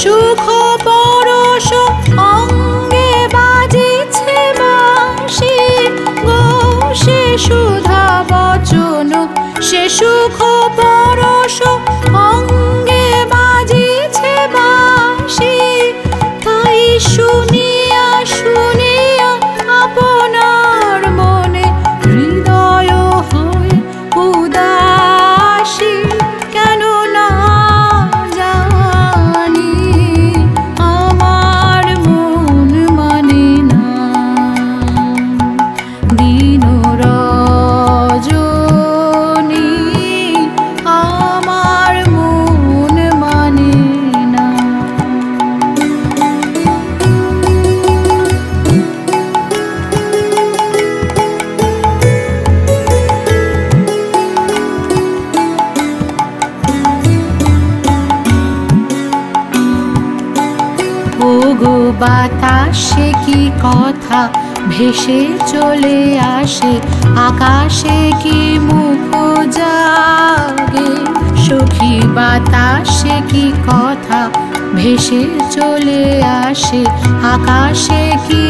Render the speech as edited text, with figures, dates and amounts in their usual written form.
সুখ পরশ অঙ্গে বাজিছে বাঁশি গো, সে সুধা বচন, সে সুখ পরশ অঙ্গে বাজিছে বাঁশি। তাই শুনিয়া শুনিয়া আপনার মনে হৃদয় হয় উদাসী। কেন না জানি আমার মন মানে না, দিন রজনী আমার মন মানে না। ওগো বাতাসে কি কথা ভেসে চলে আসে, আকাশে কি মুখ জাগে। সখী বাতাসে কি কথা ভেসে চলে আসে, আকাশে কি